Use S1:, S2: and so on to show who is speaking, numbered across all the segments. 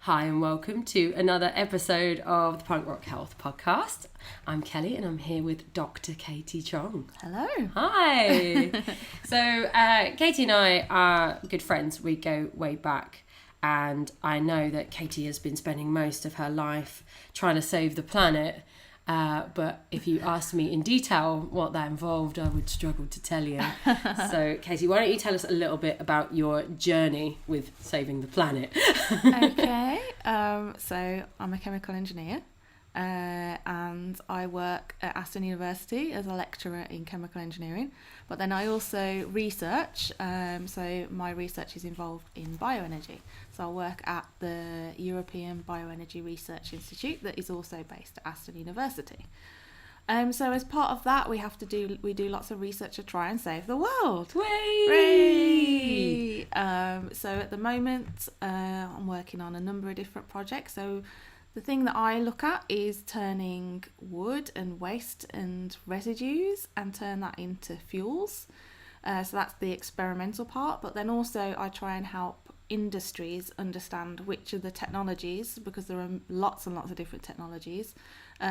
S1: Hi and welcome to another episode of the Punk Rock Health Podcast. I'm Kelly and I'm here with Dr Katie Chong.
S2: Hello.
S1: Hi. So Katie and I are good friends. We go way back, and I know that Katie has been spending most of her life trying to save the planet. But if you asked me in detail what that involved, I would struggle to tell you. So, Katie, why don't you tell us a little bit about your journey with saving the planet?
S2: Okay. So I'm a chemical engineer, and I work at Aston University as a lecturer in chemical engineering. But then I also research. So my research is involved in bioenergy. So I work at the European Bioenergy Research Institute that is also based at Aston University. So as part of that, we do lots of research to try and save the world.
S1: Hooray!
S2: So at the moment, I'm working on a number of different projects. So the thing that I look at is turning wood and waste and residues and turn that into fuels. So that's the experimental part. But then also I try and help industries understand which of the technologies, because there are lots and lots of different technologies,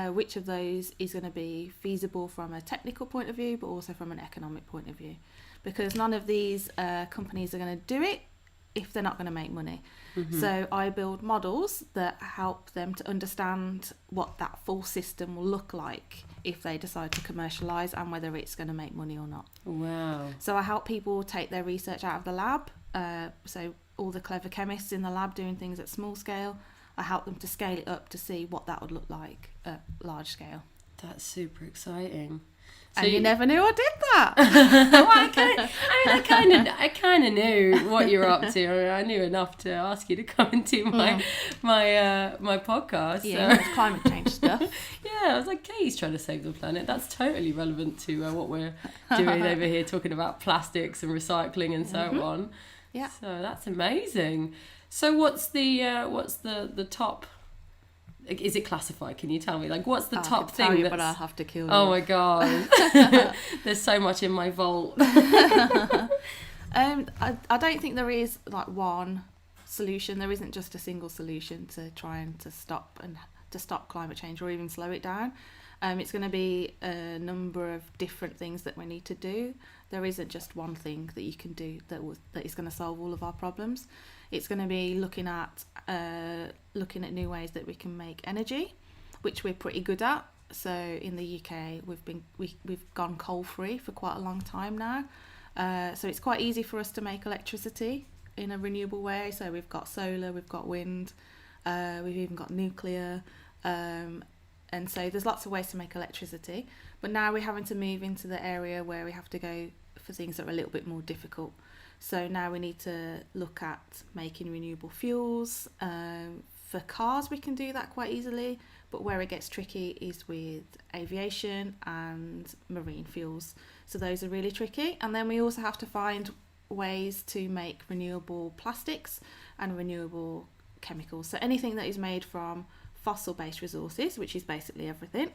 S2: which of those is going to be feasible from a technical point of view, but also from an economic point of view. Because none of these companies are going to do it if they're not going to make money. Mm-hmm. So I build models that help them to understand what that full system will look like if they decide to commercialise, and whether it's going to make money or not.
S1: Wow.
S2: So I help people take their research out of the lab. So all the clever chemists in the lab doing things at small scale, I help them to scale it up to see what that would look like at large scale.
S1: That's super exciting.
S2: So and you never knew I did that.
S1: I kind of knew what you're up to. I knew enough to ask you to come and do my podcast.
S2: Yeah, so. Climate change stuff.
S1: Yeah, I was like, Katie's trying to save the planet. That's totally relevant to what we're doing over here, talking about plastics and recycling and so on.
S2: Yeah.
S1: So that's amazing. So what's the top? Is it classified? Can you tell me? Like, what's the top thing?
S2: Tell you, but I'll have to kill you.
S1: Oh my god! There's so much in my vault.
S2: I don't think there is like one solution. There isn't just a single solution to try and to stop climate change or even slow it down. It's going to be a number of different things that we need to do. There isn't just one thing that you can do that is going to solve all of our problems. It's going to be looking at new ways that we can make energy, which we're pretty good at. So in the UK, we've gone coal free for quite a long time now. So it's quite easy for us to make electricity in a renewable way. So we've got solar, we've got wind, we've even got nuclear. And so there's lots of ways to make electricity. But now we're having to move into the area where we have to go for things that are a little bit more difficult. So now we need to look at making renewable fuels. For cars, we can do that quite easily. But where it gets tricky is with aviation and marine fuels. So those are really tricky. And then we also have to find ways to make renewable plastics and renewable chemicals. So anything that is made from fossil-based resources, which is basically everything,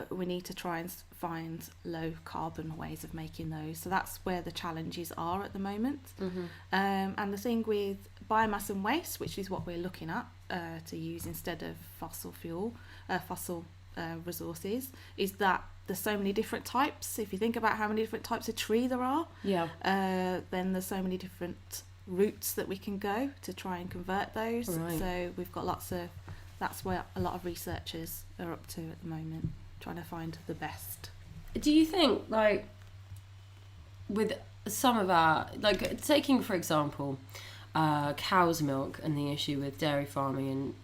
S2: we need to try and find low carbon ways of making those. So that's where the challenges are at the moment. Mm-hmm. And the thing with biomass and waste, which is what we're looking at to use instead of fossil resources, is that there's so many different types. If you think about how many different types of tree there are, then there's so many different routes that we can go to try and convert those. Right. So we've got that's where a lot of researchers are up to at the moment, trying to find the best.
S1: Do you think, like, with some of our, like, taking, for example, cow's milk and the issue with dairy farming and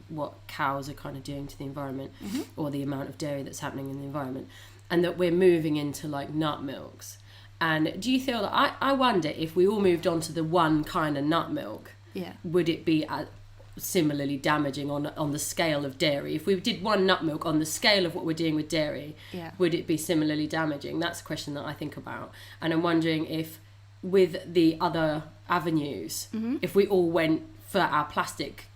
S1: what cows are kind of doing to the environment, mm-hmm. or the amount of dairy that's happening in the environment, and that we're moving into, like, nut milks. And do you feel that, I wonder if we all moved on to the one kind of nut milk, would it be similarly damaging on the scale of dairy? If we did one nut milk on the scale of what we're doing with dairy, would it be similarly damaging? That's a question that I think about. And I'm wondering if with the other avenues, mm-hmm. if we all went for our plastic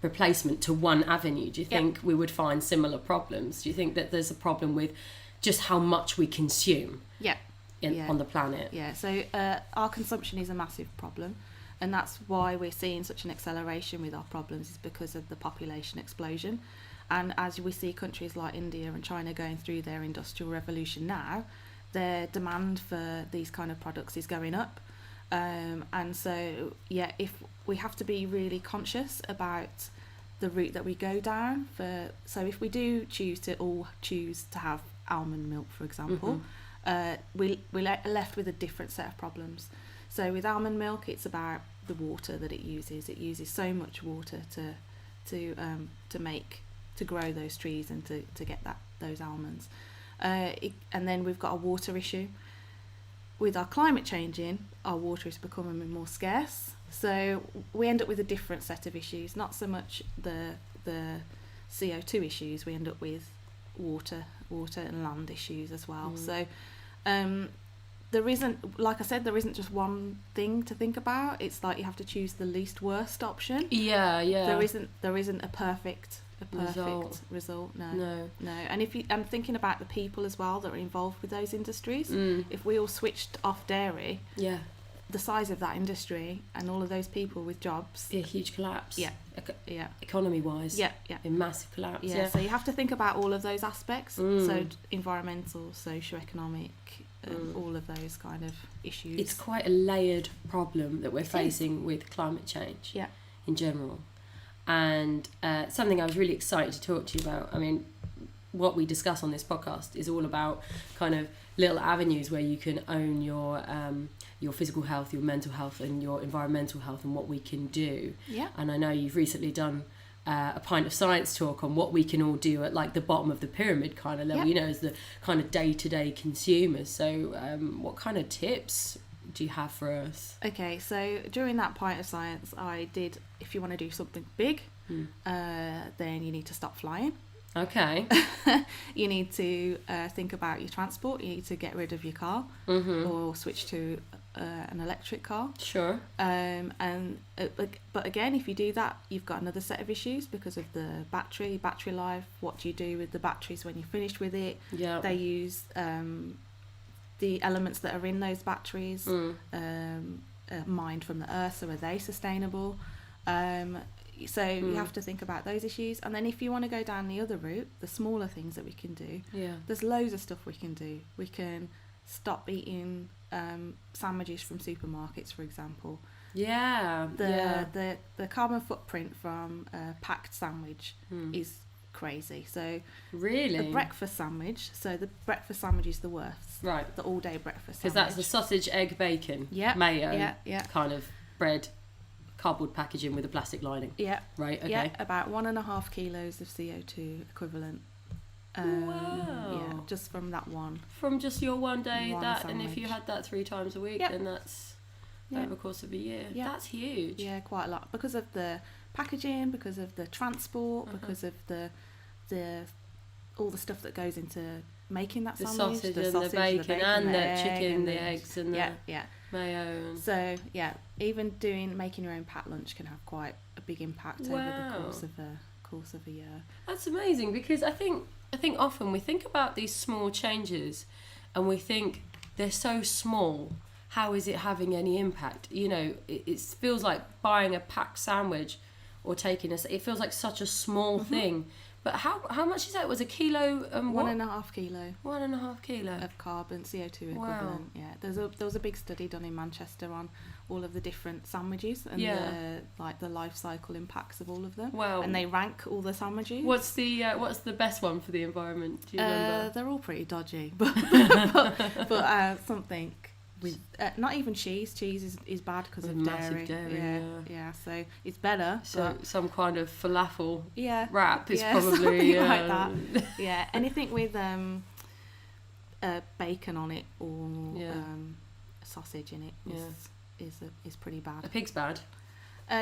S1: replacement to one avenue, do you think we would find similar problems? Do you think that there's a problem with just how much we consume on the planet?
S2: So our consumption is a massive problem. And that's why we're seeing such an acceleration with our problems, is because of the population explosion. And as we see countries like India and China going through their industrial revolution now, their demand for these kind of products is going up. And so, yeah, if we have to be really conscious about the route that we go down. So if we do choose to have almond milk, for example, we're left with a different set of problems. So with almond milk, it's about the water that it uses. It uses so much water to grow those trees and to get those almonds. And then we've got a water issue. With our climate changing, our water is becoming more scarce. So we end up with a different set of issues, not so much the CO2 issues. We end up with water and land issues as well. So there isn't, like I said, there isn't just one thing to think about. It's like you have to choose the least worst option.
S1: Yeah.
S2: There isn't a perfect result. No. And I'm thinking about the people as well that are involved with those industries. If we all switched off dairy, the size of that industry and all of those people with jobs,
S1: be a huge collapse.
S2: Yeah.
S1: Economy wise.
S2: Yeah.
S1: A massive collapse.
S2: Yeah. So you have to think about all of those aspects. So environmental, socio-economic, all of those kind of issues.
S1: It's quite a layered problem that we're facing with climate change. In general. And something I was really excited to talk to you about. I mean, what we discuss on this podcast is all about kind of little avenues where you can own your physical health, your mental health, and your environmental health, and what we can do. And I know you've recently done a Pint of Science talk on what we can all do at like the bottom of the pyramid kind of level, you know, as the kind of day-to-day consumers. So what kind of tips do you have for us?
S2: Okay, so during that Pint of Science, I did, if you want to do something big, then you need to stop flying.
S1: Okay.
S2: You need to think about your transport. You need to get rid of your car or switch to an electric car.
S1: Sure.
S2: But again, if you do that, you've got another set of issues because of the battery life. What do you do with the batteries when you're finished with it?
S1: Yeah.
S2: They use the elements that are in those batteries mined from the earth, so are they sustainable? So you have to think about those issues. And then if you want to go down the other route, the smaller things that we can do, there's loads of stuff we can do. We can stop eating sandwiches from supermarkets, for example. The carbon footprint from a packed sandwich is crazy. So
S1: really,
S2: the breakfast sandwich, the breakfast sandwich is the worst.
S1: Right.
S2: The all day breakfast sandwich.
S1: Because that's the sausage, egg, bacon, mayo, kind of bread, cardboard packaging with a plastic lining. Right. Okay.
S2: About 1.5 kilos of CO2 equivalent.
S1: Wow.
S2: Just from that one.
S1: From just your one day,
S2: sandwich.
S1: And if you had that 3 times a week, then that's over the course of a year. That's huge.
S2: Yeah, quite a lot, because of the packaging, because of the transport, because of the all the stuff that goes into making that sandwich.
S1: The sausage, the bacon, and the chicken, the eggs, and the mayo.
S2: So even making your own packed lunch can have quite a big impact over the course of a year. That's
S1: amazing, because I think often we think about these small changes and we think they're so small, how is it having any impact? You know, it feels like buying a packed sandwich or it feels like such a small thing. But how much is that? It was a kilo?
S2: 1.5 kilo.
S1: 1.5 kilo
S2: of carbon CO2 equivalent. Yeah, there was a big study done in Manchester on all of the different sandwiches and the life cycle impacts of all of them.
S1: Wow.
S2: And they rank all the sandwiches.
S1: What's the best one for the environment? Do you remember?
S2: They're all pretty dodgy, but something. With not even cheese is bad because of dairy. So it's better.
S1: So some kind of falafel wrap is
S2: something
S1: probably
S2: like that. Anything with bacon on it or sausage in it is pretty bad.
S1: A pig's bad.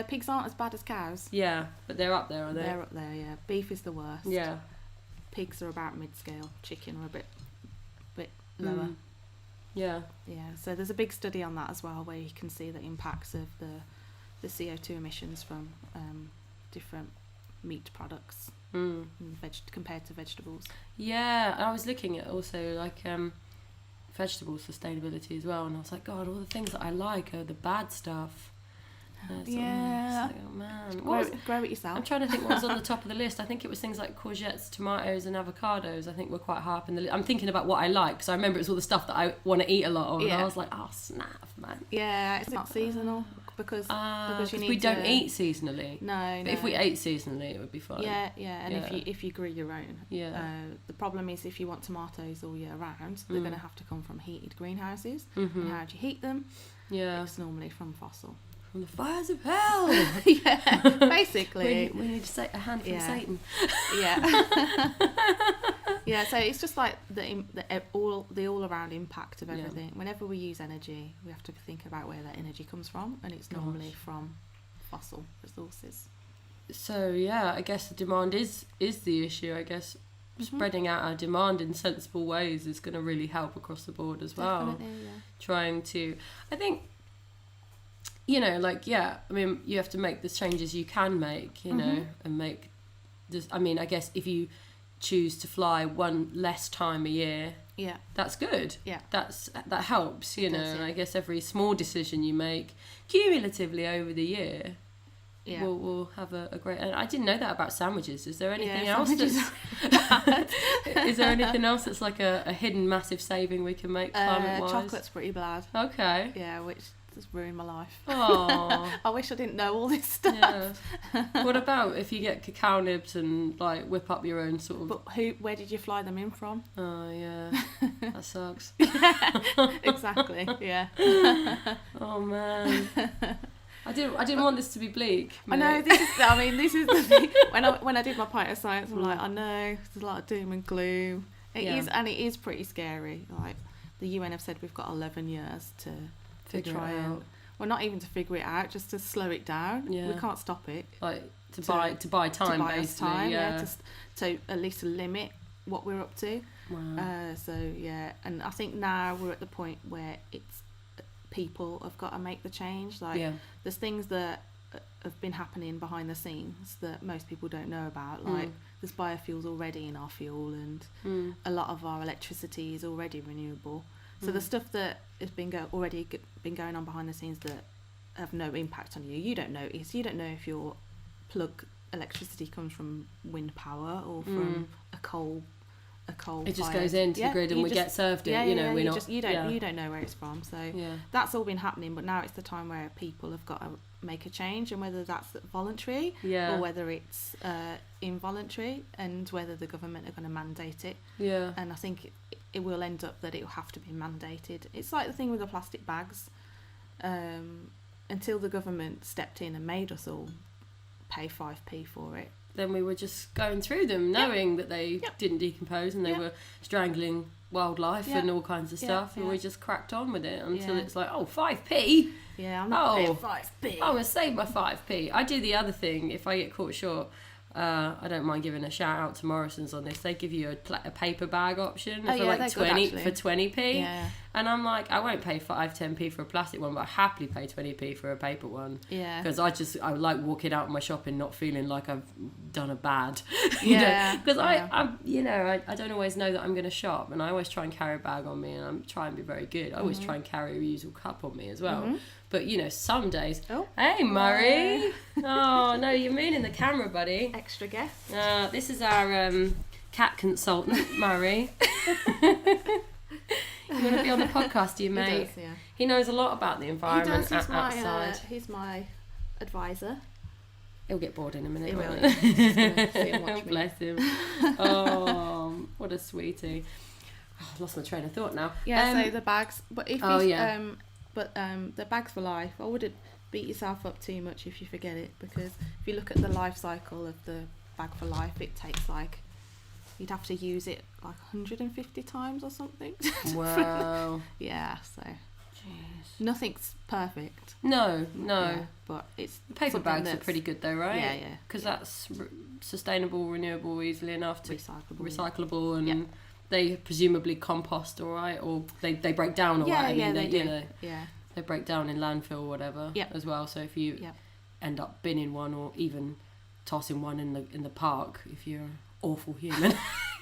S2: Pigs aren't as bad as cows.
S1: Yeah, but they're up there, aren't they?
S2: They're up there. Yeah, beef is the worst.
S1: Yeah,
S2: pigs are about mid-scale. Chicken are a bit lower.
S1: Yeah.
S2: So there's a big study on that as well, where you can see the impacts of the CO2 emissions from different meat products compared to vegetables. Yeah,
S1: I was looking at also like vegetable sustainability as well, and I was like, God, all the things that I like are the bad stuff.
S2: Yeah.
S1: It's like, oh man.
S2: Grow it yourself.
S1: I'm trying to think what was on the top of the list. I think it was things like courgettes, tomatoes, and avocados. I think were quite high up in the list. I'm thinking about what I like, because I remember it's all the stuff that I want to eat a lot of. And I was like, oh snap, man.
S2: Yeah, it's not seasonal because you need
S1: we don't eat seasonally.
S2: No.
S1: But if we ate seasonally, it would be fine.
S2: Yeah, and if you grew your own.
S1: Yeah.
S2: The problem is if you want tomatoes all year round, they're going to have to come from heated greenhouses. And how do you heat them?
S1: Yeah.
S2: It's normally from fossil.
S1: From the fires of hell.
S2: Yeah, basically.
S1: we need to say a hand from Satan.
S2: Yeah. Yeah, so it's just like the all around impact of everything. Whenever we use energy, we have to think about where that energy comes from, and it's normally from fossil resources.
S1: So yeah, I guess the demand is the issue. I guess spreading out our demand in sensible ways is going to really help across the board as well.
S2: Definitely, yeah.
S1: Trying to, I think, you know, like, I mean, you have to make the changes you can make, you know, and make this. I mean, I guess if you choose to fly one less time a year, that's good. Yeah, that helps, you know. And I guess every small decision you make cumulatively over the year will have a great. And I didn't know that about sandwiches. Is there anything else that's is there anything else that's like a hidden massive saving we can make climate wise?
S2: Chocolate's pretty bad.
S1: Okay.
S2: Yeah, which has ruined my life.
S1: Oh.
S2: I wish I didn't know all this stuff.
S1: Yeah. What about if you get cacao nibs and like whip up your own sort of?
S2: But where did you fly them in from?
S1: Oh yeah, that sucks.
S2: Exactly. Yeah.
S1: Oh man. I didn't want this to be bleak. Mate.
S2: I know this is the thing. When I did my pint of science, I'm like, I know there's a lot of doom and gloom. It is pretty scary. Like the UN have said we've got 11 years to try and, well, not even to figure it out, just to slow it down. Yeah. We can't stop it.
S1: Like to buy time, basically.
S2: To at least limit what we're up to.
S1: Wow.
S2: And I think now we're at the point where it's people have got to make the change. Like there's things that have been happening behind the scenes that most people don't know about. Like there's biofuels already in our fuel, and a lot of our electricity is already renewable. So the stuff that has been going on behind the scenes that have no impact on you, you don't notice. You don't know if your plug electricity comes from wind power or from a coal.
S1: It just goes into the grid and we get served it.
S2: You don't know where it's from. So that's all been happening. But now it's the time where people have got to make a change, and whether that's voluntary or whether it's involuntary, and whether the government are going to mandate it. Yeah. And I think it will end up that it will have to be mandated. It's like the thing with the plastic bags. Until the government stepped in and made us all pay 5p for it,
S1: then we were just going through them knowing that they didn't decompose and they were strangling wildlife and all kinds of stuff, and we just cracked on with it until it's like, 5p?
S2: Yeah, I'm not paying 5p.
S1: I'm going to save my 5p. I do the other thing if I get caught short. I don't mind giving a shout out to Morrison's on this. They give you a paper bag option for like 20p. Yeah. And I'm like, I won't pay 5-10p for a plastic one, but I happily pay 20p for a paper one. Yeah. Because I like walking out of my shopping not feeling like I've done a bad. Because I don't always know that I'm going to shop, and I always try and carry a bag on me, and I'm trying to be very good. I always try and carry a reusable cup on me as well. But some days. Oh, hey Murray. Oh no, you're mooning the camera, buddy.
S2: Extra guest.
S1: This is our cat consultant, Murray. You want to be on the podcast, do you, mate?
S2: He does, yeah.
S1: He knows a lot about the environment outside.
S2: He's my advisor.
S1: He'll get bored in a minute.
S2: He will. See him watch me.
S1: Bless him. Oh, what a sweetie. Oh, I've lost my train of thought now.
S2: Yeah. So the bags, but if the bags for life. I wouldn't beat yourself up too much if you forget it, because if you look at the life cycle of the bag for life, it takes you'd have to use it 150 times or something.
S1: Wow.
S2: Yeah, so jeez. Nothing's perfect.
S1: No.
S2: Yeah, but it's
S1: the paper bags are pretty good though, right?
S2: Yeah.
S1: Because that's sustainable, renewable, easily enough to recyclable, and
S2: yeah.
S1: They presumably compost, all right, or they break down, all right.
S2: They do.
S1: They break down in landfill or whatever as well. So if you end up binning one or even tossing one in the park, if you're an awful human.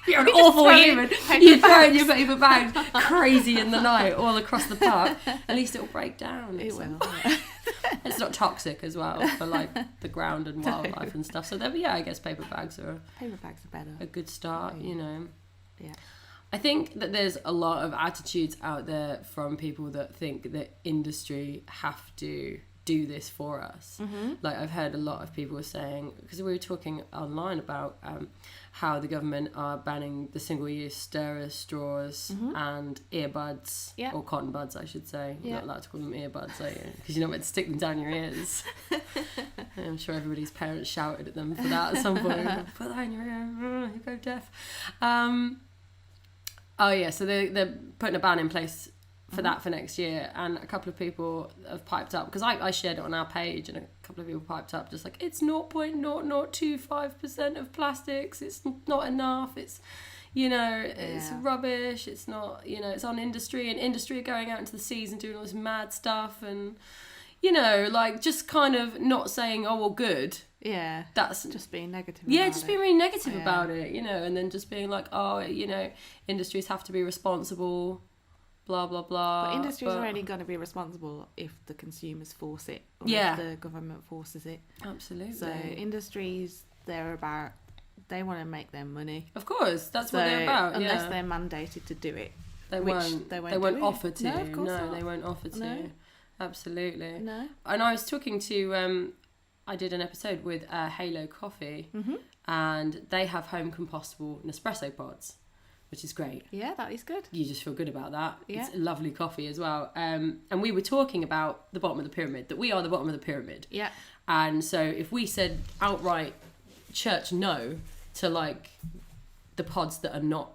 S1: You're an awful human. You're throwing your paper bags crazy in the night all across the park. At least it'll break down.
S2: It will.
S1: It's not toxic as well for like the ground and wildlife and stuff. So I guess paper bags are
S2: better.
S1: A good start, you know.
S2: Yeah.
S1: I think that there's a lot of attitudes out there from people that think that industry have to do this for us. Like I've heard a lot of people saying, because we were talking online about how the government are banning the single-use stirrer straws and earbuds, or cotton buds I should say. You're not allowed to call them earbuds, are you? Because you're not meant to stick them down your ears. I'm sure everybody's parents shouted at them for that at some point. Put that in your ear, you go deaf. So they're putting a ban in place for that for next year, and a couple of people have piped up, because I shared it on our page, and a couple of people piped up just like, it's 0.0025% of plastics, it's not enough, it's, you know, it's rubbish, it's not, you know, it's on industry, and industry are going out into the seas and doing all this mad stuff, and, you know, like, just kind of not saying, oh, well, good.
S2: Yeah,
S1: that's
S2: just being negative.
S1: Yeah, just being really negative about it, you know, and then just being like, oh, you know, industries have to be responsible, blah blah blah.
S2: But industries are only going to be responsible if the consumers force it, or if the government forces it.
S1: Absolutely.
S2: So industries, they want to make their money.
S1: Of course, that's what they're about.
S2: Unless they're mandated to do it,
S1: they won't offer to.
S2: No, of course not.
S1: They won't offer to. No. Absolutely.
S2: No.
S1: And I was talking to I did an episode with Halo Coffee, and they have home compostable Nespresso pods, which is great.
S2: Yeah, that is good.
S1: You just feel good about that.
S2: Yeah.
S1: It's lovely coffee as well. And we were talking about the bottom of the pyramid, that we are the bottom of the pyramid.
S2: Yeah.
S1: And so if we said outright church no to like the pods that are not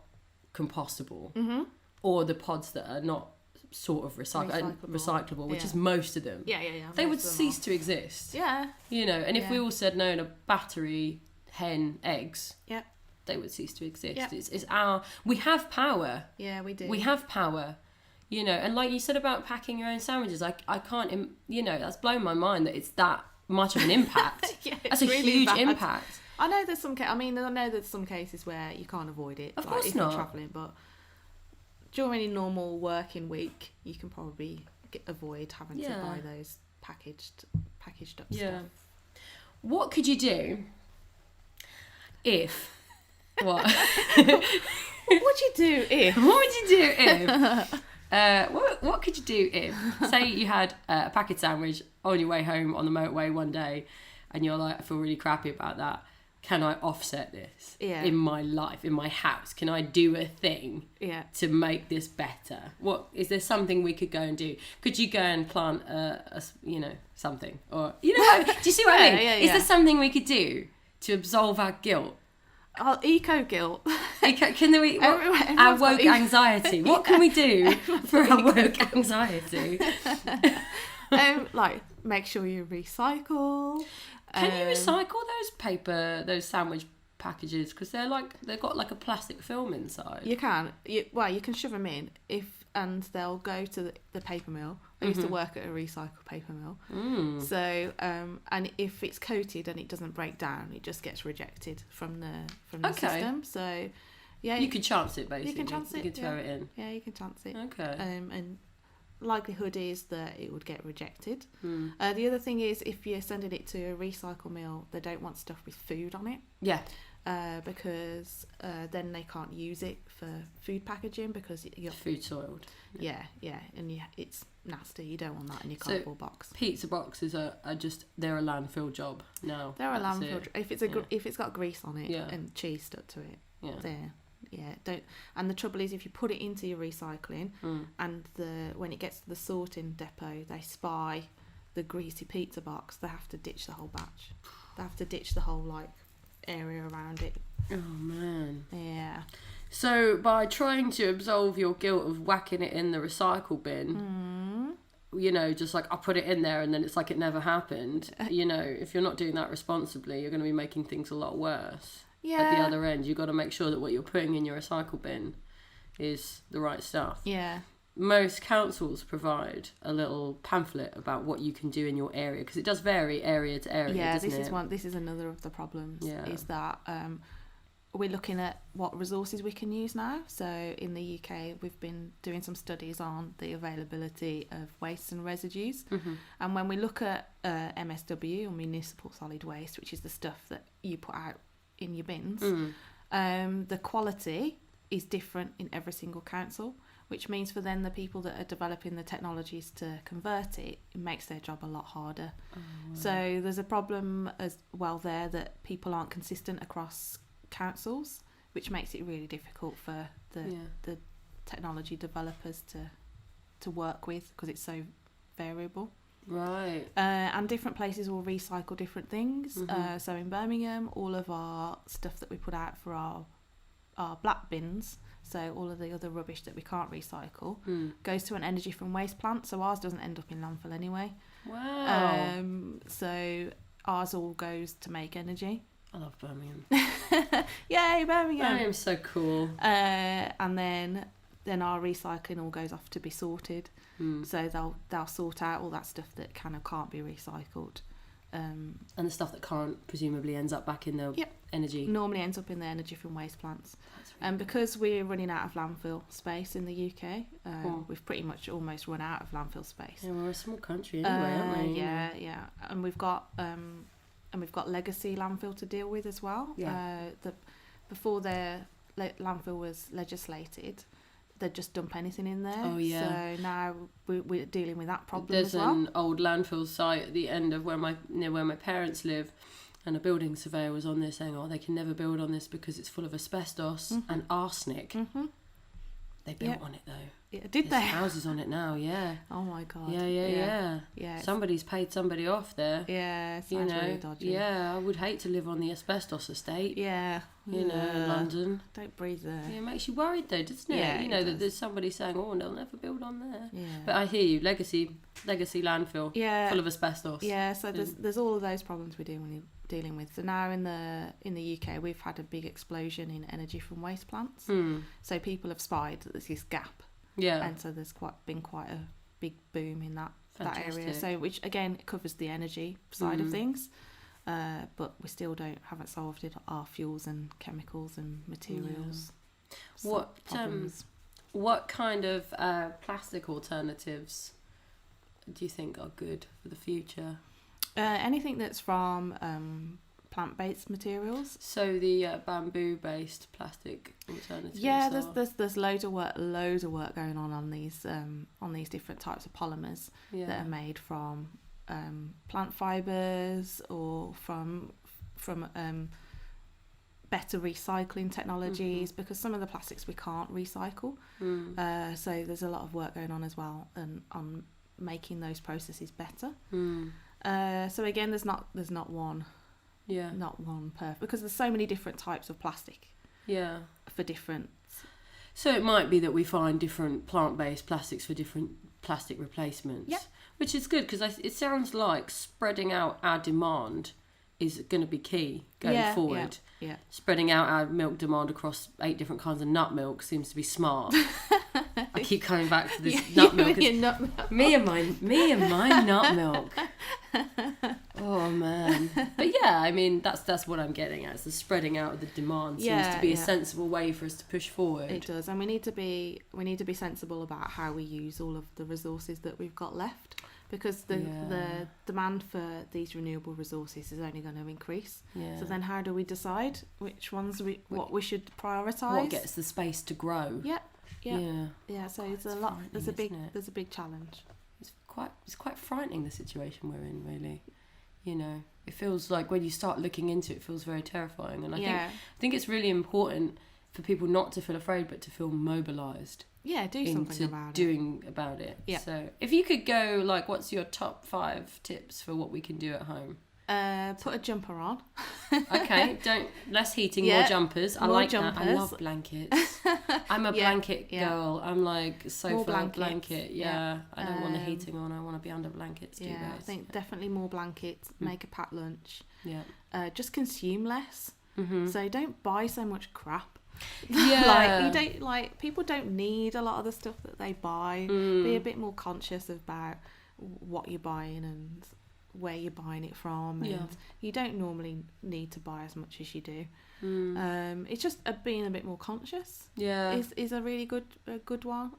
S1: compostable, or the pods that are not sort of recyclable, which is most of them.
S2: Yeah.
S1: They would cease to exist.
S2: Yeah.
S1: You know, and if we all said no to battery hen eggs, they would cease to exist.
S2: Yep.
S1: It's our, we have power.
S2: Yeah, we do.
S1: We have power. You know, and like you said about packing your own sandwiches, I can't, you know, that's blown my mind that it's that much of an impact. That's a really huge impact.
S2: I know there's some cases where you can't avoid it.
S1: Of course
S2: if
S1: not.
S2: You're travelling, but during a normal working week, you can probably avoid having to buy those packaged up stuff.
S1: What could you do if... What?
S2: What would you do if?
S1: What could you do if, say you had a packet sandwich on your way home on the motorway one day, and you're like, I feel really crappy about that. Can I offset this in my life, in my house? Can I do a thing to make this better? What is there something we could go and do? Could you go and plant something, or do you see what I mean? Is there something we could do to absolve our guilt?
S2: Eco guilt.
S1: Our woke anxiety. What can we do for our woke anxiety?
S2: Like make sure you recycle.
S1: Can you recycle those sandwich packages, because they've got like a plastic film inside?
S2: You can. You can shove them in and they'll go to the paper mill. I used to work at a recycled paper mill. So and if it's coated and it doesn't break down, it just gets rejected from the system. So you
S1: can chance it basically.
S2: You can chance it.
S1: You can throw it in.
S2: Yeah, you can chance it.
S1: Okay.
S2: And likelihood is that it would get rejected. The other thing is, if you're sending it to a recycle mill, they don't want stuff with food on it.
S1: Yeah.
S2: Because then they can't use it for food packaging, because your
S1: food soiled.
S2: Yeah, and it's nasty. You don't want that in your cardboard box.
S1: Pizza boxes are just, they're a landfill job now.
S2: They're a landfill job. If it's got grease on it and cheese stuck to it, don't. And the trouble is, if you put it into your recycling and when it gets to the sorting depot, they spy the greasy pizza box, they have to ditch the whole batch. They have to ditch the whole area around it.
S1: Oh man.
S2: Yeah.
S1: So by trying to absolve your guilt of whacking it in the recycle bin, just like I put it in there and then it's like it never happened. If you're not doing that responsibly, you're going to be making things a lot worse.
S2: Yeah.
S1: At the other end, you've got to make sure that what you're putting in your recycle bin is the right stuff.
S2: Yeah.
S1: Most councils provide a little pamphlet about what you can do in your area, because it does vary area to area.
S2: Yeah, this is another of the problems. Is that we're looking at what resources we can use now. So in the UK, we've been doing some studies on the availability of wastes and residues. And when we look at MSW, or municipal solid waste, which is the stuff that you put out in your bins, the quality is different in every single council, which means for then the people that are developing the technologies to convert it, it makes their job a lot harder. So there's a problem as well there that people aren't consistent across councils, which makes it really difficult for the technology developers to work with, because it's so variable.
S1: Right.
S2: And different places will recycle different things. So in Birmingham, all of our stuff that we put out for our black bins, so all of the other rubbish that we can't recycle, goes to an energy from waste plant. So ours doesn't end up in landfill anyway.
S1: Wow.
S2: So ours all goes to make energy.
S1: I love Birmingham.
S2: Yay, Birmingham!
S1: Birmingham's so cool.
S2: And then our recycling all goes off to be sorted. So they'll sort out all that stuff that kind of can't be recycled.
S1: And the stuff that can't presumably ends up back in the energy.
S2: Normally ends up in the energy from waste plants. And because we're running out of landfill space in the UK, we've pretty much almost run out of landfill space.
S1: Yeah, we're a small country anyway, aren't we?
S2: Yeah. And we've got legacy landfill to deal with as well. Before the landfill was legislated, they'd just dump anything in there.
S1: Oh yeah.
S2: So now we're dealing with that problem
S1: There's
S2: as well.
S1: an old landfill site at the end of where my parents live, and a building surveyor was on there saying, "Oh, they can never build on this because it's full of asbestos and arsenic." They built on it though.
S2: Yeah, did
S1: There's
S2: they?
S1: houses on it now, yeah.
S2: Oh my god.
S1: Yeah. Somebody's paid somebody off there.
S2: Yeah, it sounds really dodgy.
S1: Yeah, I would hate to live on the asbestos estate.
S2: Yeah.
S1: In London.
S2: Don't breathe there.
S1: Yeah, it makes you worried though, doesn't it?
S2: Yeah,
S1: that there's somebody saying, "Oh, they'll never build on there."
S2: Yeah.
S1: But I hear you, legacy landfill.
S2: Yeah.
S1: Full of asbestos.
S2: Yeah, so there's all of those problems we're dealing with. So now in the UK, we've had a big explosion in energy from waste plants. So people have spied that there's this gap.
S1: Yeah.
S2: And so there's been quite a big boom in that area. So which again covers the energy side of things. But we still haven't solved our fuels and chemicals and materials.
S1: What kind of plastic alternatives do you think are good for the future?
S2: Anything that's from plant-based materials.
S1: So the bamboo-based plastic alternatives.
S2: Yeah, there's loads of work going on these different types of polymers that are made from plant fibers or from better recycling technologies, because some of the plastics we can't recycle. So there's a lot of work going on as well and on making those processes better. So again, there's not one. Yeah. Not one perfect, because there's so many different types of plastic. Yeah. For different.
S1: So it might be that we find different plant-based plastics for different plastic replacements. Yeah. Which is good, because it sounds like spreading out our demand is going to be key going forward. Yeah. Spreading out our milk demand across 8 different kinds of nut milk seems to be smart. I keep coming back to this nut milk. Me and my nut milk. Oh man. But yeah, I mean that's what I'm getting at. Is the spreading out of the demand seems to be a sensible way for us to push forward.
S2: It does, and we need to be sensible about how we use all of the resources that we've got left, because the demand for these renewable resources is only going to increase. Yeah. So then how do we decide which ones what we should prioritise?
S1: What gets the space to grow?
S2: Yeah. So it's a lot. There's a big challenge.
S1: It's quite frightening, the situation we're in, really. It feels like when you start looking into it, it feels very terrifying. And I think it's really important for people not to feel afraid, but to feel mobilised.
S2: Yeah, do something about it.
S1: Doing about it. Yeah. So if you could go, what's your top 5 tips for what we can do at home?
S2: Put a jumper on.
S1: Okay, less heating, more jumpers. I like that. I love blankets. I'm a blanket girl. I'm sofa blanket. Yeah. I don't want the heating on. I want to be under blankets too.
S2: Yeah, I think definitely more blankets. Make a packed lunch. Yeah. Just consume less. So don't buy so much crap. Yeah. People don't need a lot of the stuff that they buy. Be a bit more conscious about what you're buying and where you're buying it from, and you don't normally need to buy as much as you do. It's just being a bit more conscious. Is a really good one.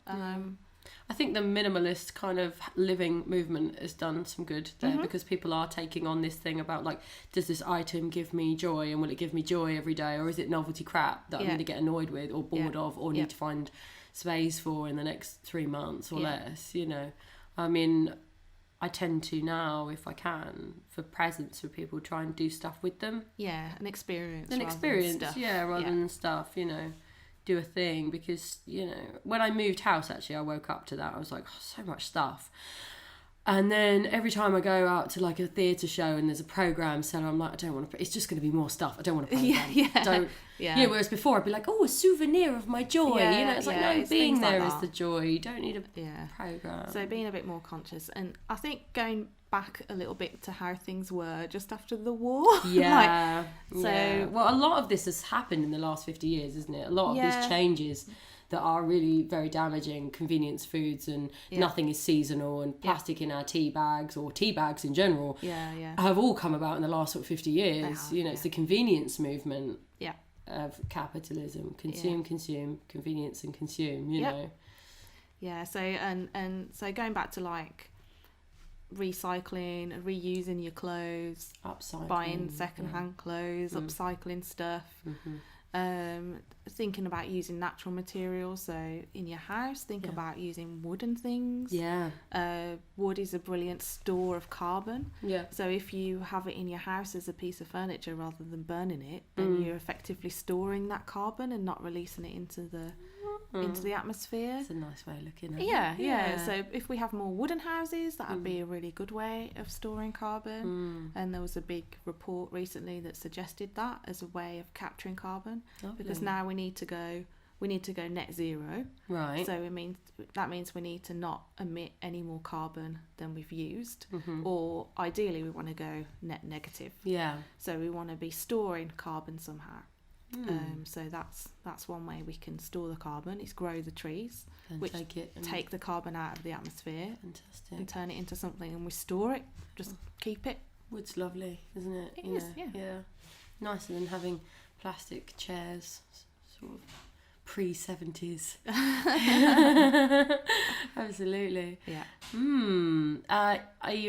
S1: I think the minimalist kind of living movement has done some good there, because people are taking on this thing about like, does this item give me joy, and will it give me joy every day, or is it novelty crap that I'm going to get annoyed with or bored of, or need to find space for in the next 3 months or less, you know. I mean, I tend to now, if I can, for presents for people, try and do stuff with them.
S2: An experience.
S1: Rather than stuff, you know. Do a thing, because, you know, when I moved house, actually, I woke up to that. I was like, oh, so much stuff. And then every time I go out to like a theatre show and there's a programme, so I'm like, I don't want to. It's just going to be more stuff. I don't want to program. Whereas before I'd be like, oh, a souvenir of my joy. You know, it's like, no, being there is the joy. You don't need a programme.
S2: So being a bit more conscious, and I think going back a little bit to how things were just after the war.
S1: Well, a lot of this has happened in the last 50 years, isn't it? A lot of these changes that are really very damaging, convenience foods, and nothing is seasonal, and plastic in our tea bags, or tea bags in general, have all come about in the last sort of 50 years. It's the convenience movement of capitalism. Consume, convenience and consume, you know.
S2: Yeah, so and so going back to like recycling, reusing your clothes,
S1: upcycling,
S2: buying second-hand clothes, upcycling stuff, thinking about using natural materials. So in your house, think about using wooden things. Wood is a brilliant store of carbon. So if you have it in your house as a piece of furniture rather than burning it, then you're effectively storing that carbon and not releasing it into the atmosphere.
S1: It's a nice way of looking at it.
S2: So if we have more wooden houses, that would be a really good way of storing carbon. And there was a big report recently that suggested that as a way of capturing carbon. Because now we need to go net zero.
S1: Right.
S2: So that means we need to not emit any more carbon than we've used, or ideally we want to go net negative. So we want to be storing carbon somehow. So that's one way we can store the carbon, is grow the trees,
S1: and
S2: which take the carbon out of the atmosphere.
S1: Fantastic.
S2: And turn it into something, and we store it, just keep it.
S1: Wood's lovely, isn't it?
S2: It is,
S1: Nicer than having plastic chairs, sort of pre-70s. Absolutely. You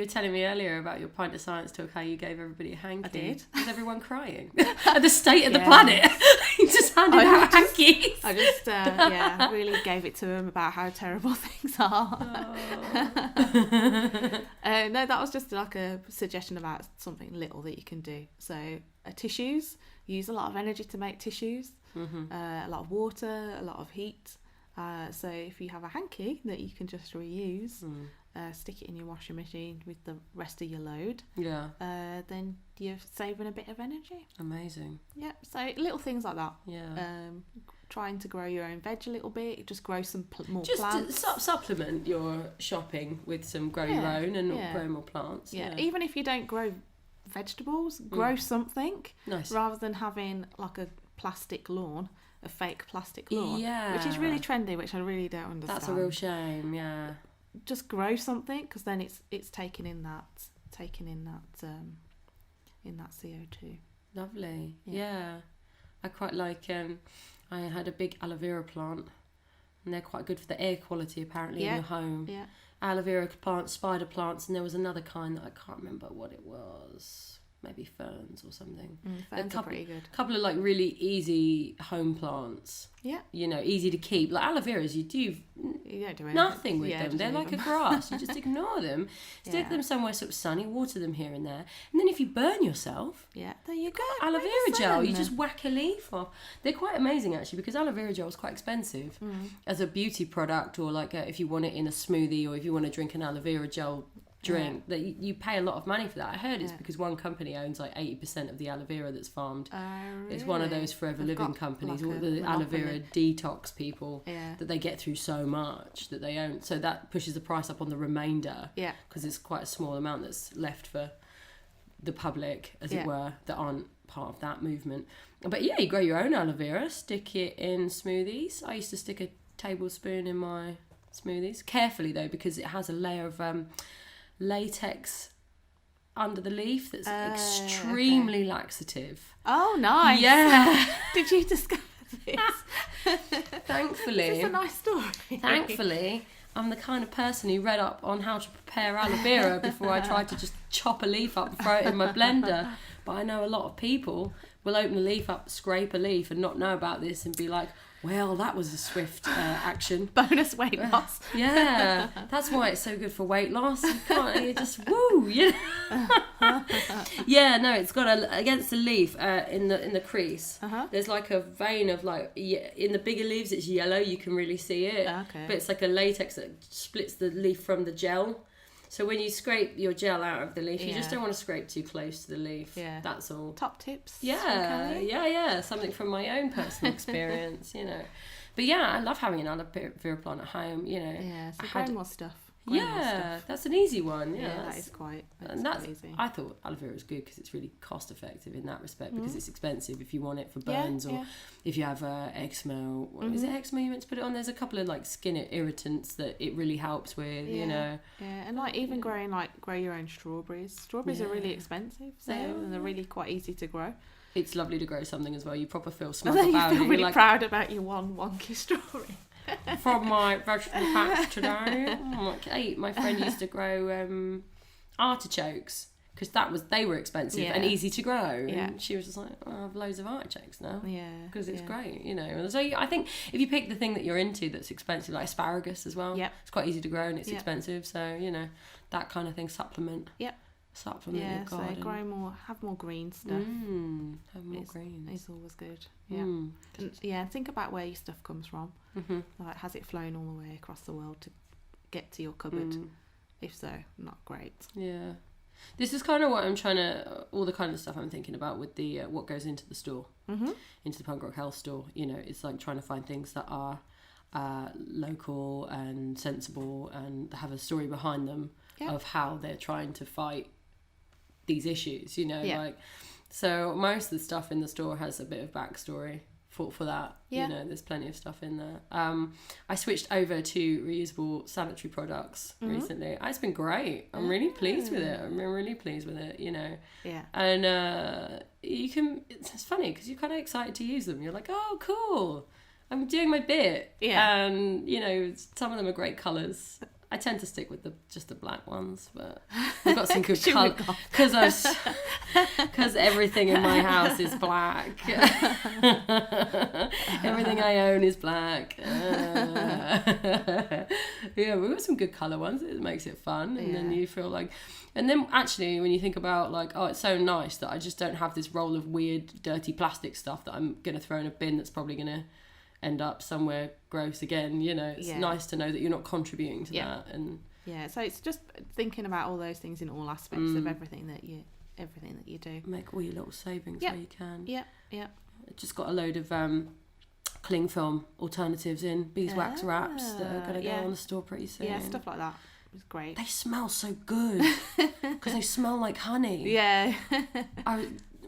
S1: were telling me earlier about your Pint of Science talk, how you gave everybody a hanky.
S2: I did.
S1: Was everyone crying? At the state of the planet. You just handed out hankies.
S2: I just really gave it to them about how terrible things are. No, that was just like a suggestion about something little that you can do. So tissues, use a lot of energy to make tissues. A lot of water, a lot of heat. So if you have a hanky that you can just reuse, stick it in your washing machine with the rest of your load, then you're saving a bit of energy.
S1: Amazing.
S2: So little things like that. Trying to grow your own veg a little bit, just grow some more plants.
S1: Just supplement your shopping with some grow your own and grow more plants.
S2: Even if you don't grow vegetables, grow something.
S1: Nice.
S2: Rather than having like a plastic lawn, a fake plastic lawn, which is really trendy, which I really don't understand.
S1: That's a real shame.
S2: Just grow something, because then it's taking in that CO2.
S1: Lovely. I quite like I had a big aloe vera plant, and they're quite good for the air quality apparently in your home. Aloe vera plants, spider plants, and there was another kind that I can't remember what it was. Maybe ferns or something.
S2: Ferns are pretty good.
S1: A couple of like really easy home plants. You know, easy to keep. Like aloe veras, you don't do nothing with them. They're like a grass. You just ignore them. Stick them somewhere sort of sunny, water them here and there. And then if you burn yourself,
S2: there you go.
S1: Aloe vera gel, you just whack a leaf off. They're quite amazing actually, because aloe vera gel is quite expensive as a beauty product, or like if you want it in a smoothie, or if you want to drink an aloe vera gel drink, that you pay a lot of money for that. I heard it's because one company owns like 80% of the aloe vera that's farmed.
S2: Really?
S1: It's one of those forever living companies, like all the aloe vera detox people, that they get through so much that they own. So that pushes the price up on the remainder, because it's quite a small amount that's left for the public, as it were, that aren't part of that movement. But you grow your own aloe vera, stick it in smoothies. I used to stick a tablespoon in my smoothies, carefully though, because it has a layer of latex under the leaf that's extremely laxative.
S2: Oh, nice.
S1: Yeah.
S2: Did you discover this?
S1: Thankfully.
S2: Is this a nice story?
S1: Thankfully, I'm the kind of person who read up on how to prepare aloe vera before I tried to just chop a leaf up and throw it in my blender. But I know a lot of people will open a leaf up, scrape a leaf and not know about this and be like, well, that was a swift action.
S2: Bonus weight loss.
S1: Yeah, that's why it's so good for weight loss. You can't, you just woo, you know? Yeah, no, it's got against the leaf in the crease. There's like a vein of like in the bigger leaves it's yellow. You can really see it.
S2: Okay.
S1: But it's like a latex that splits the leaf from the gel. So when you scrape your gel out of the leaf, you just don't want to scrape too close to the leaf.
S2: Yeah.
S1: That's all.
S2: Top tips.
S1: Yeah. Something from my own personal experience, you know. But yeah, I love having an aloe vera plant at home, you know.
S2: Yeah, so grow more stuff.
S1: That's an easy one. Yeah,
S2: that is quite.
S1: That's
S2: easy.
S1: I thought aloe vera was good because it's really cost effective in that respect because it's expensive if you want it for burns or if you have eczema. Is it eczema you meant to put it on? There's a couple of like skin irritants that it really helps with. You know.
S2: Yeah, and like even grow your own strawberries. Strawberries are really expensive, so and they're really quite easy to grow.
S1: It's lovely to grow something as well. You proper feel smug
S2: about it.
S1: You
S2: feel really proud about your one wonky strawberry.
S1: From my vegetable patch today, Kate, my friend used to grow artichokes because they were expensive and easy to grow.
S2: Yeah.
S1: And she was just like, I have loads of artichokes now.
S2: Yeah,
S1: because it's great, you know. And so I think if you pick the thing that you're into that's expensive, like asparagus as well, it's quite easy to grow and it's expensive. So you know that kind of thing supplement. Supplement your garden.
S2: So grow more, have more green stuff.
S1: Have more greens.
S2: It's always good. Yeah. And think about where your stuff comes from. Like, has it flown all the way across the world to get to your cupboard? If so, not great.
S1: Yeah. This is kind of what I'm trying to, all the kind of stuff I'm thinking about with the what goes into the store, into the punk rock health store. You know, it's like trying to find things that are local and sensible and have a story behind them of how they're trying to fight these issues, you know, like, so most of the stuff in the store has a bit of backstory for that, you know, there's plenty of stuff in there. I switched over to reusable sanitary products recently. It's been great. I'm really pleased with it. You know. And it's funny because you're kind of excited to use them. You're like, oh, cool, I'm doing my bit. And you know, some of them are great colours. I tend to stick with just the black ones, but we've got some good colour because everything in my house is black. Everything I own is black. Yeah, we've got some good colour ones. It makes it fun, and then you feel like, and then actually when you think about like, oh, it's so nice that I just don't have this roll of weird, dirty plastic stuff that I'm gonna throw in a bin that's probably gonna end up somewhere gross again, you know. It's nice to know that you're not contributing to that. And
S2: so it's just thinking about all those things in all aspects of everything that you do.
S1: Make all your little savings where you can.
S2: I
S1: just got a load of cling film alternatives in beeswax wraps that are going to go on the store pretty soon.
S2: Stuff like that is great.
S1: They smell so good because they smell like honey.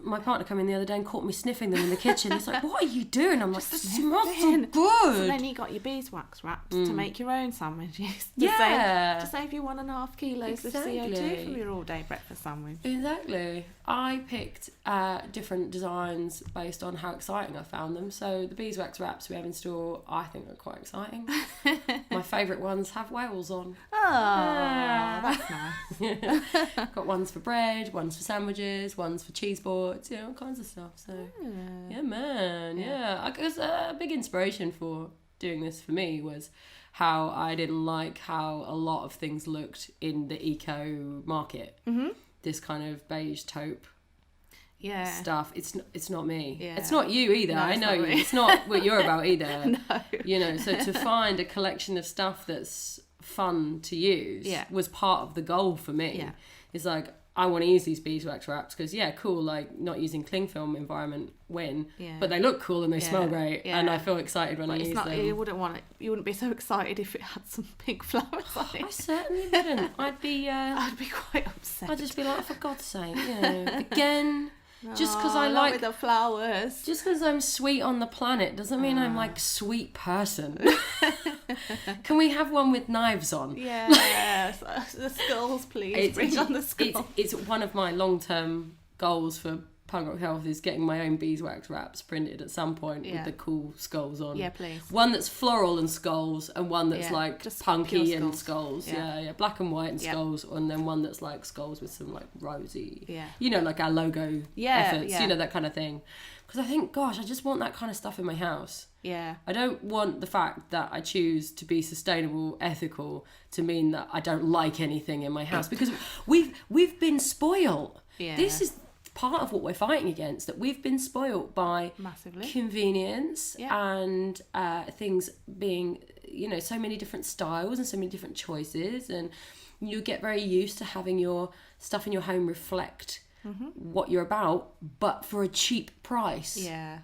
S1: My partner came in the other day and caught me sniffing them in the kitchen. He's like, what are you doing? I'm like, it smells so good.
S2: So then you got your beeswax wraps to make your own sandwiches. To save you 1.5 kilos of CO2 from your all-day breakfast sandwich. Exactly.
S1: I picked different designs based on how exciting I found them. So the beeswax wraps we have in store, I think are quite exciting. My favourite ones have whales on.
S2: Oh, that's nice.
S1: Got ones for bread, ones for sandwiches, ones for cheese boards, you know, all kinds of stuff. So yeah, man. It was a big inspiration for doing this for me was how I didn't like how a lot of things looked in the eco market. This kind of beige taupe stuff. It's not me. It's not you either.
S2: No,
S1: I know
S2: not
S1: it's not what you're about either.
S2: No.
S1: You know, so to find a collection of stuff that's fun to use was part of the goal for me. It's like, I want to use these beeswax wraps because cool, like not using cling film environment but they look cool and they smell great and I feel excited when I use them.
S2: You wouldn't be so excited if it had some pink flowers on it.
S1: I certainly wouldn't. I'd be
S2: quite upset.
S1: I'd just be like, for God's sake, you know, again. Just because I
S2: not
S1: like
S2: with the flowers.
S1: Just because I'm sweet on the planet doesn't mean I'm like sweet person. Can we have one with knives on?
S2: Yes, the skulls, please. Bring on the skulls.
S1: It's one of my long-term goals for Punk Rock Health is getting my own beeswax wraps printed at some point with the cool skulls on.
S2: Yeah, please.
S1: One that's floral and skulls, and one that's like
S2: just
S1: punky
S2: pure
S1: and skulls. Yeah, black and white and skulls, and then one that's like skulls with some like rosy.
S2: Yeah.
S1: You know, like our logo efforts.
S2: Yeah.
S1: You know, that kind of thing. Because I think, gosh, I just want that kind of stuff in my house.
S2: Yeah.
S1: I don't want the fact that I choose to be sustainable, ethical, to mean that I don't like anything in my house, because we've been spoiled.
S2: Yeah.
S1: This is part of what we're fighting against, that we've been spoilt by
S2: massively
S1: convenience and things being, you know, so many different styles and so many different choices, and you get very used to having your stuff in your home reflect what you're about, but for a cheap price.
S2: Yeah.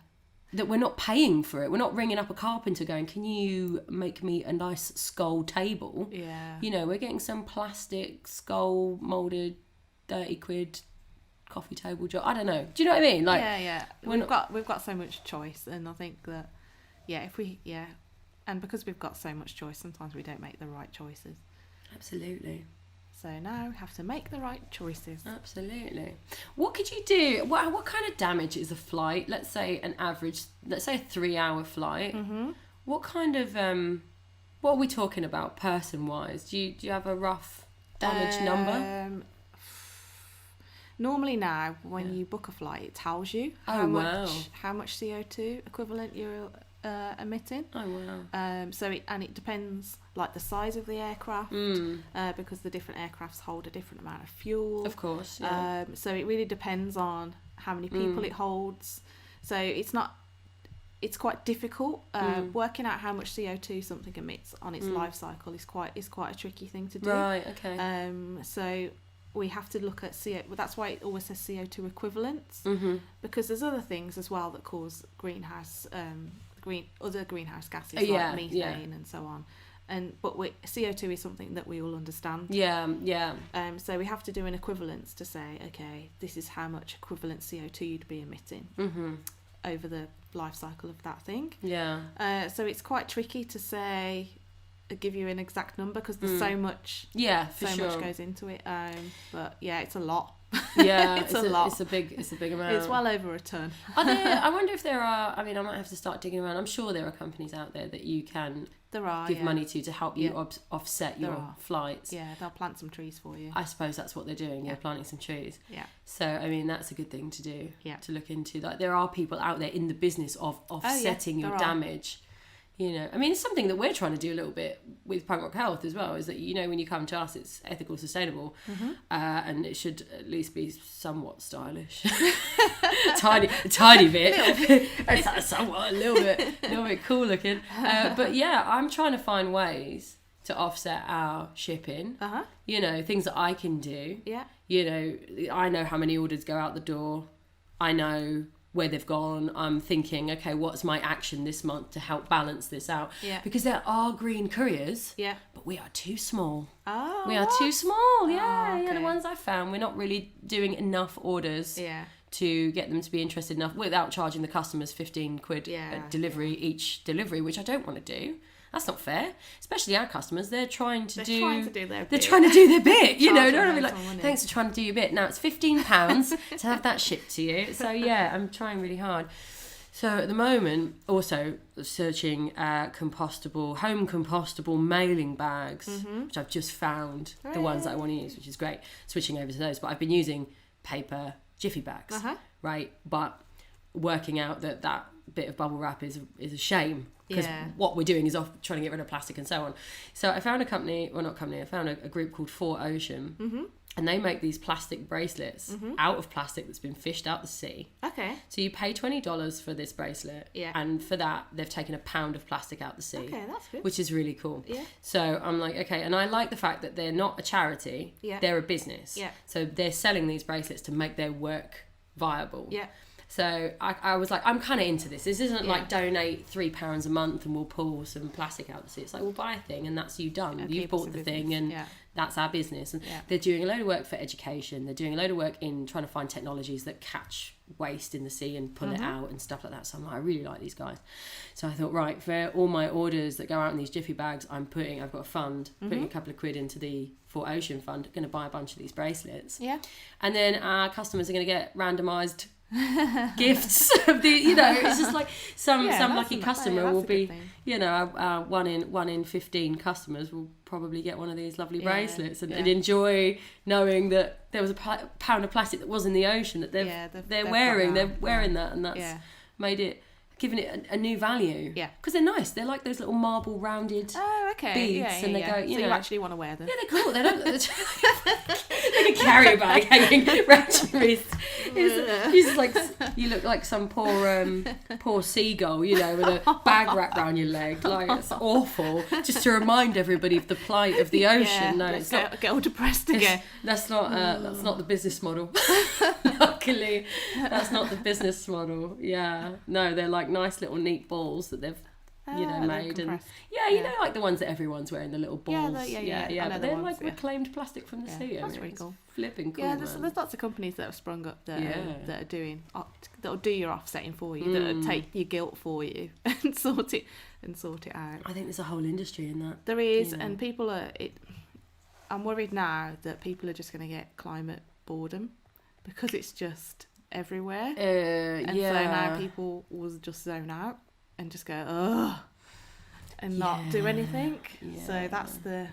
S1: That we're not paying for it. We're not ringing up a carpenter going, can you make me a nice skull table?
S2: Yeah.
S1: You know, we're getting some plastic skull moulded 30 quid coffee table job. I don't know. Do you know what I mean? Like,
S2: we've got so much choice, and I think that and because we've got so much choice, sometimes we don't make the right choices.
S1: Absolutely.
S2: So now we have to make the right choices.
S1: Absolutely. What could you do? What kind of damage is a flight? Let's say a 3-hour flight. What kind of what are we talking about person wise? Do you have a rough damage number?
S2: Normally now, when you book a flight, it tells you how much CO2 equivalent you're emitting.
S1: Oh wow.
S2: It depends, like the size of the aircraft, because the different aircrafts hold a different amount of fuel.
S1: Of course. Yeah.
S2: So it really depends on how many people it holds. So it's quite difficult. Working out how much CO2 something emits on its life cycle is quite a tricky thing to do.
S1: Right. Okay.
S2: So we have to look at CO. Well, that's why it always says CO2 equivalents, because there's other things as well that cause other greenhouse gases like methane and so on. But CO2 is something that we all understand.
S1: Yeah.
S2: So we have to do an equivalence to say, okay, this is how much equivalent CO2 you'd be emitting over the life cycle of that thing.
S1: Yeah.
S2: So it's quite tricky to say, give you an exact number, because there's so much.
S1: Yeah,
S2: much goes into it. But yeah, it's a lot.
S1: Yeah,
S2: it's a lot.
S1: It's a big amount.
S2: It's well over a ton.
S1: I wonder if there are. I mean, I might have to start digging around. I'm sure there are companies out there that you can give money to help you offset your flights.
S2: Yeah, they'll plant some trees for you.
S1: I suppose that's what they're doing. They're planting some trees.
S2: Yeah.
S1: So I mean, that's a good thing to do.
S2: Yeah.
S1: To look into. Like, there are people out there in the business of offsetting your damage. You know, I mean, it's something that we're trying to do a little bit with Punk Rock Health as well, is that, you know, when you come to us, it's ethical, sustainable, and it should at least be somewhat stylish. tiny bit. A little bit cool looking. But yeah, I'm trying to find ways to offset our shipping. You know, things that I can do.
S2: Yeah.
S1: You know, I know how many orders go out the door. I know where they've gone. I'm thinking, okay, what's my action this month to help balance this out?
S2: Yeah.
S1: Because there are green couriers, but we are too small.
S2: Oh,
S1: we are too small. Yeah,
S2: okay.
S1: yeah. The ones I've found, we're not really doing enough orders to get them to be interested enough without charging the customers 15 quid each delivery, which I don't want to do. That's not fair. Especially our customers, they're trying to do their bit. You know, don't be like, thanks for trying to do your bit. Now it's £15 to have that shipped to you. So yeah, I'm trying really hard. So at the moment, also searching home compostable mailing bags, which I've just found the ones that I want to use, which is great. Switching over to those, but I've been using paper jiffy bags, right? But working out that bit of bubble wrap is a shame. Because what we're doing is trying to get rid of plastic and so on. So I found I found a group called 4Ocean, and they make these plastic bracelets out of plastic that's been fished out the sea.
S2: Okay.
S1: So you pay $20 for this bracelet, and for that they've taken a pound of plastic out the sea.
S2: Okay, that's good.
S1: Which is really cool.
S2: Yeah.
S1: So I'm like, okay, and I like the fact that they're not a charity, they're a business.
S2: Yeah.
S1: So they're selling these bracelets to make their work viable.
S2: Yeah.
S1: So I was like, I'm kind of into this. This isn't like donate £3 a month and we'll pull some plastic out the sea. It's like, we'll buy a thing and that's you done.
S2: And
S1: You've bought the thing and that's our business. And they're doing a load of work for education. They're doing a load of work in trying to find technologies that catch waste in the sea and pull it out and stuff like that. So I'm like, I really like these guys. So I thought, right, for all my orders that go out in these Jiffy bags, I've got a fund, putting a couple of quid into the For Ocean fund, going to buy a bunch of these bracelets. Yeah. And then our customers are going to get randomised gifts of the, it's just like some lucky customer will be, one in 15 customers will probably get one of these lovely bracelets and enjoy knowing that there was a pound of plastic that was in the ocean that they're wearing that, and that's made it, given it a new value. Yeah. Because they're nice. They're like those little marble rounded beads. And they go,
S2: so you actually want to wear them.
S1: Yeah, they're cool. They don't like a carrier bag hanging around your wrist. It's like, you look like some poor seagull, with a bag wrapped around your leg. Like, it's awful. Just to remind everybody of the plight of the ocean. No, it's not.
S2: Get all depressed again.
S1: That's not the business model. Luckily, that's not the business model. Yeah. No, they're like nice little neat balls that they've made, and like the ones that everyone's wearing, the little balls. But they're like reclaimed plastic from the sea.
S2: That's really cool.
S1: Flipping cool.
S2: Yeah, there's lots of companies that have sprung up that are doing, that'll do your offsetting for you, that'll take your guilt for you and sort it out.
S1: I think there's a whole industry in that.
S2: There is, and people are. I'm worried now that people are just going to get climate boredom because it's just everywhere, and so now people will just zone out and just go ugh and not do anything. So that's the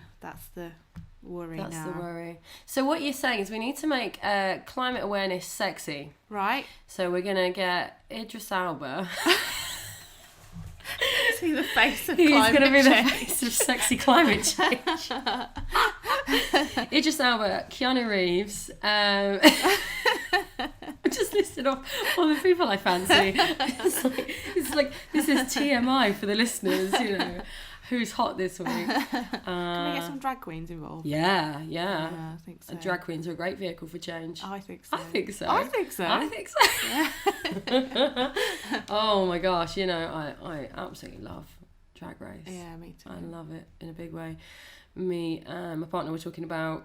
S2: worry.
S1: That's the worry. So what you're saying is we need to make climate awareness sexy,
S2: right?
S1: So we're gonna get Idris Elba.
S2: See the face of
S1: He's
S2: climate
S1: going to be
S2: change.
S1: the face of sexy climate change. Idris Elba, Keanu Reeves. I just listed off all the people I fancy. It's like this is TMI for the listeners, who's hot this week.
S2: Can we get some drag queens involved?
S1: Yeah,
S2: I think so.
S1: Drag queens are a great vehicle for change.
S2: I think so.
S1: Oh my gosh, I absolutely love Drag Race.
S2: Yeah, me too.
S1: I love it in a big way. Me and my partner were talking about,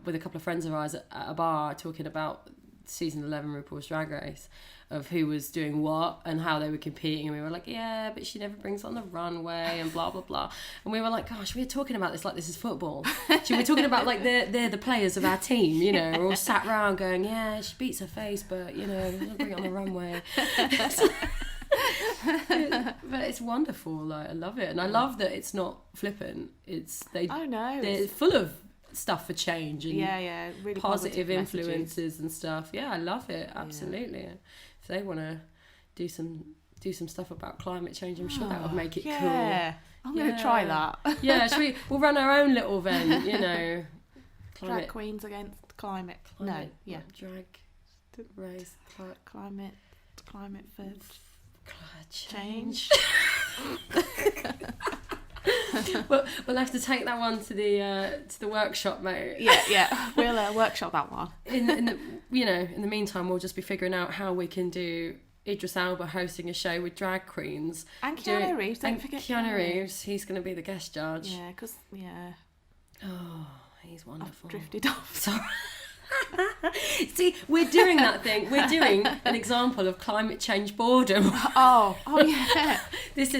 S1: with a couple of friends of ours at a bar, talking about season 11 RuPaul's Drag Race, of who was doing what and how they were competing, and we were like, yeah, but she never brings on the runway and blah blah blah, and we were like, gosh, we're talking about this like this is football. We're talking about like they're the players of our team, we're all sat around going, yeah, she beats her face, but doesn't bring it on the runway. But it's wonderful. Like, I love it, and I love that it's not flippant. They're full of stuff for change and
S2: really
S1: positive influences and stuff. I love it, absolutely. If they want to do some stuff about climate change, I'm sure that would make it cool.
S2: I'm going to try that.
S1: We'll run our own little event,
S2: Drag queens against climate. Drag
S1: race,
S2: climate for change.
S1: We'll have to take that one to the workshop, mate.
S2: We'll workshop that one.
S1: In the meantime, we'll just be figuring out how we can do Idris Elba hosting a show with drag queens
S2: and Keanu Reeves. Don't forget
S1: Keanu Reeves. He's going to be the guest judge. Oh, he's wonderful.
S2: I've drifted off.
S1: Sorry. See, we're doing that thing. We're doing an example of climate change boredom.
S2: Oh yeah.
S1: This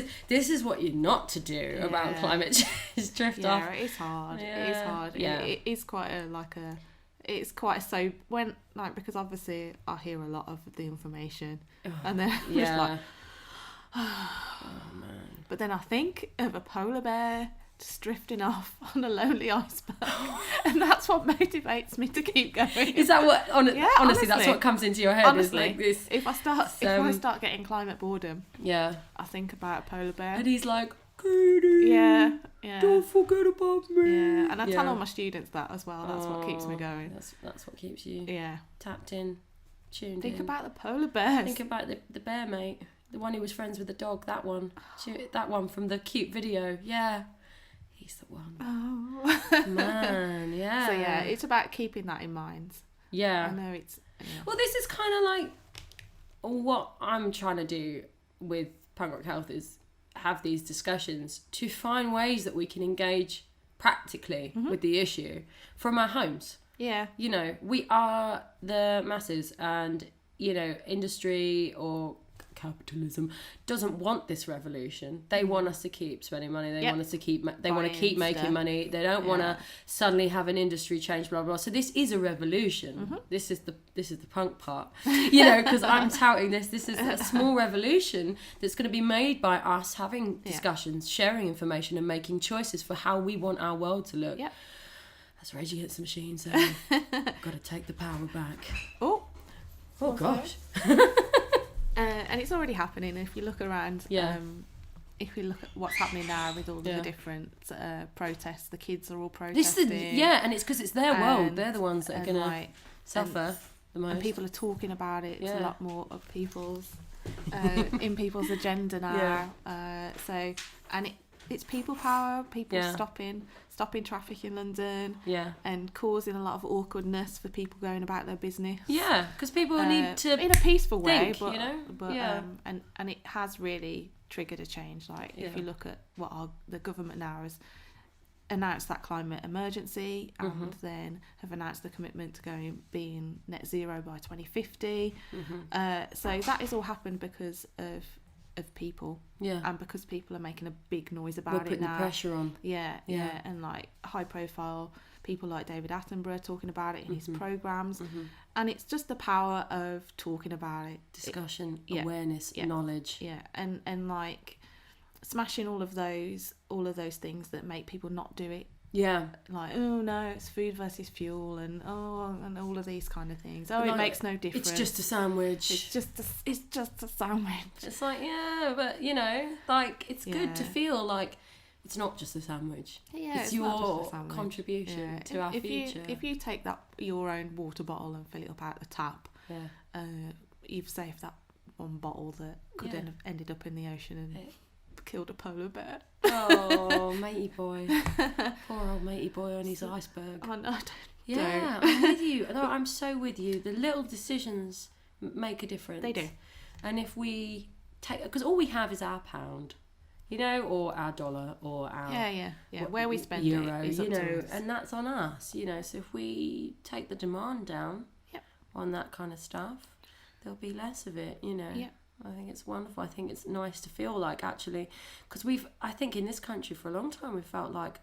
S1: is what you're not to do about climate change. Drift off.
S2: Yeah, it's hard.
S1: Yeah.
S2: It is hard.
S1: Yeah.
S2: It is quite it's quite so when because obviously I hear a lot of the information and then I'm just like,
S1: oh man.
S2: But then I think of a polar bear just drifting off on a lonely iceberg, and that's what motivates me to keep going.
S1: Is that what? Honestly, that's what comes into your head.
S2: Honestly,
S1: is like this.
S2: If I start getting climate boredom, I think about a polar bear,
S1: and he's like, Katie, don't forget about me.
S2: Yeah, and I tell all my students that as well. That's what keeps me going.
S1: That's what keeps you tapped in, tuned in.
S2: Think about the polar bears.
S1: Think about the bear, mate. The one who was friends with the dog. That one. That one from the cute video. Yeah. He's the one.
S2: Oh
S1: man, yeah.
S2: So it's about keeping that in mind.
S1: Yeah.
S2: I know it's.
S1: Well, this is kind of like what I'm trying to do with Punk Rock Health is have these discussions to find ways that we can engage practically with the issue from our homes.
S2: Yeah.
S1: You know, we are the masses, and, you know, industry or capitalism doesn't want this revolution. They want us to keep spending money. They want us to keep want to keep making money. They don't want to suddenly have an industry change, blah blah. So this is a revolution. This is the punk part, you know, because I'm touting this is a small revolution that's going to be made by us having discussions, sharing information, and making choices for how we want our world to look. That's Rage Against the Machine, so got to take the power back.
S2: Oh
S1: gosh.
S2: And it's already happening. If you look around, if you look at what's happening now with all the different protests, the kids are all protesting.
S1: And it's because it's their world. They're the ones that are going to suffer the most.
S2: And people are talking about it. It's a lot more of people's in people's agenda now. It's people power. People stopping traffic in London. And causing a lot of awkwardness for people going about their business.
S1: Yeah, because people need to
S2: in a peaceful way,
S1: think, you know.
S2: And it has really triggered a change. Like if you look at what the government now has announced that climate emergency, and then have announced the commitment to being net zero by 2050. So that has all happened because of people, and because people are making a big noise about it now.
S1: We're putting the pressure on.
S2: And like high profile people like David Attenborough talking about it in his programs, and it's just the power of talking about it,
S1: discussion, awareness, knowledge,
S2: and like smashing all of those things that make people not do it. Like, oh no, it's food versus fuel, and all of these kind of things. It makes no difference.
S1: It's just a sandwich.
S2: It's just a sandwich.
S1: It's like, but you know, like it's good to feel like it's not just a sandwich. It's your contribution to our future.
S2: If you take your own water bottle and fill it up out the tap, you've saved that one bottle that could have ended up in the ocean and killed a polar bear.
S1: Oh, matey boy. Poor old matey boy on his iceberg.
S2: Oh, no,
S1: don't. I'm with you. No, I'm so with you. The little decisions make a difference.
S2: They do.
S1: And if we take... Because all we have is our pound, you know, or our dollar, or our...
S2: Where we spend
S1: euro,
S2: it is
S1: you know,
S2: up to us.
S1: and that's on us, you know. So if we take the demand down on that kind of stuff, there'll be less of it, you know. I think it's wonderful. I think it's nice to feel like, actually, because I think in this country for a long time we've felt like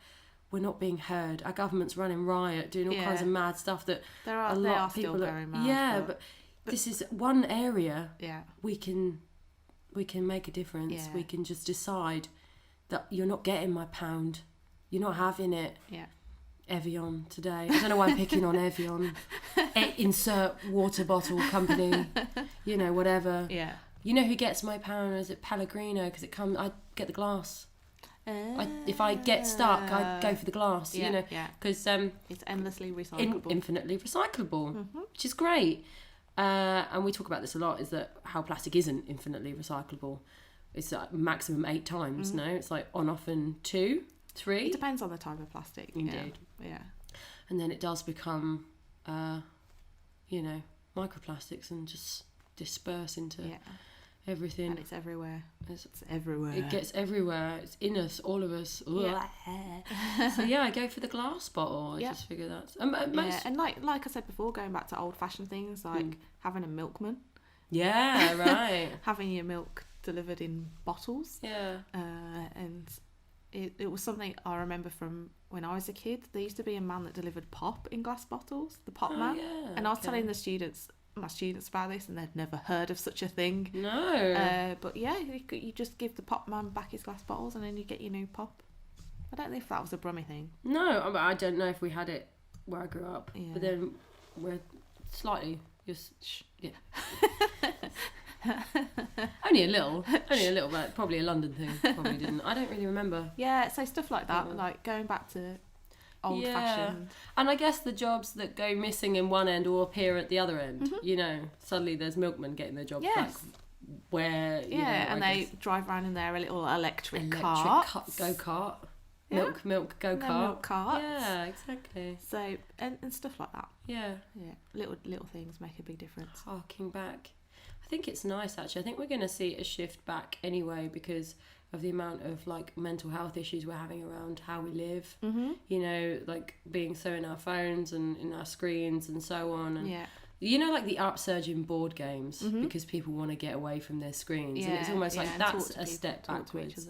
S1: we're not being heard. Our government's running riot, doing all kinds of mad stuff that
S2: they are still very mad.
S1: But this is one area we can make a difference. We can just decide that you're not getting my pound, you're not having it. Evian today. I don't know why I'm picking on Evian. Insert water bottle company, you know, whatever. You know who gets my pound? Is it Pellegrino? Because I get the glass. If I get stuck, I go for the glass. You know, because
S2: it's endlessly recyclable,
S1: infinitely recyclable, which is great. And we talk about this a lot. Is that how plastic isn't infinitely recyclable? It's like maximum 8 times. No, it's like on often 2, 3.
S2: It depends on the type of plastic.
S1: Indeed. And then it does become, you know, microplastics and just disperse into everything.
S2: And it's everywhere. It's everywhere.
S1: It gets everywhere. It's in us, all of us. So I go for the glass bottle. I just figure that's...
S2: And like I said before, going back to old-fashioned things, like having a milkman.
S1: Yeah, right.
S2: Having your milk delivered in bottles. And it was something I remember from when I was a kid. There used to be a man that delivered pop in glass bottles, the pop man. And I was telling my students about this, and they'd never heard of such a thing.
S1: No.
S2: But you just give the pop man back his glass bottles, and then you get your new pop. I don't know if that was a Brummie thing.
S1: No, I don't know if we had it where I grew up. But then we're slightly just only a little, but probably a London thing. Probably didn't. I don't really remember.
S2: So stuff like that, like going back to old-fashioned.
S1: And I guess the jobs that go missing in one end or appear at the other end. You know, suddenly there's milkmen getting their jobs back. Where
S2: they drive around in their little electric cart,
S1: go-kart. Milk go-kart.
S2: Milk carts.
S1: Yeah, exactly.
S2: So and stuff like that.
S1: Yeah.
S2: Little things make a big difference.
S1: Harking back. I think it's nice, actually. I think we're going to see a shift back anyway because of the amount of like mental health issues we're having around how we live. You know, like being so in our phones and in our screens and so on. And you know, like the upsurge in board games because people want to get away from their screens, and it's almost like that's a step backwards.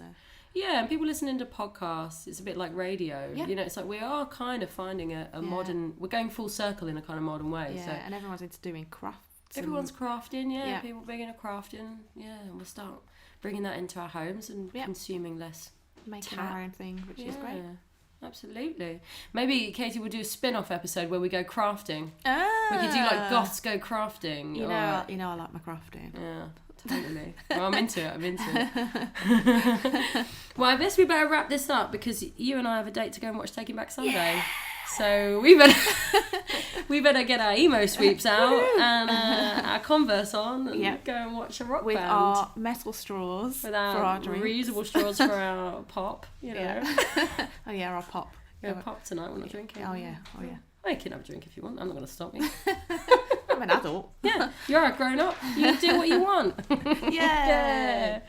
S1: Yeah, and people listening to podcasts, it's a bit like radio. You know, it's like we are kind of finding a modern, we're going full circle in a kind of modern way. So
S2: and everyone's into doing crafts.
S1: Everyone's crafting, people big into crafting, and we'll start bringing that into our homes and consuming less.
S2: Making our own thing, which is great.
S1: Absolutely. Maybe, Katie, we'll do a spin-off episode where we go crafting. We could do like goths go crafting.
S2: You know, I like my crafting.
S1: Yeah. Totally. Well, I'm into it. Well, I guess we better wrap this up because you and I have a date to go and watch Taking Back Sunday. So we better get our emo sweeps out and our Converse on and go and watch a rock
S2: with
S1: band.
S2: Our metal straws
S1: with
S2: for our drinks.
S1: Reusable straws for our pop, you know.
S2: Our pop.
S1: Go pop tonight, we're not drinking.
S2: Oh yeah.
S1: Well, you can have a drink if you want. I'm not going to stop you.
S2: I'm an adult.
S1: Yeah, you're a grown-up. You do what you want.
S2: Yeah.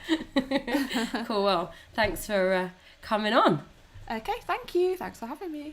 S1: Cool. Well, thanks for coming on.
S2: Okay, thank you. Thanks for having me.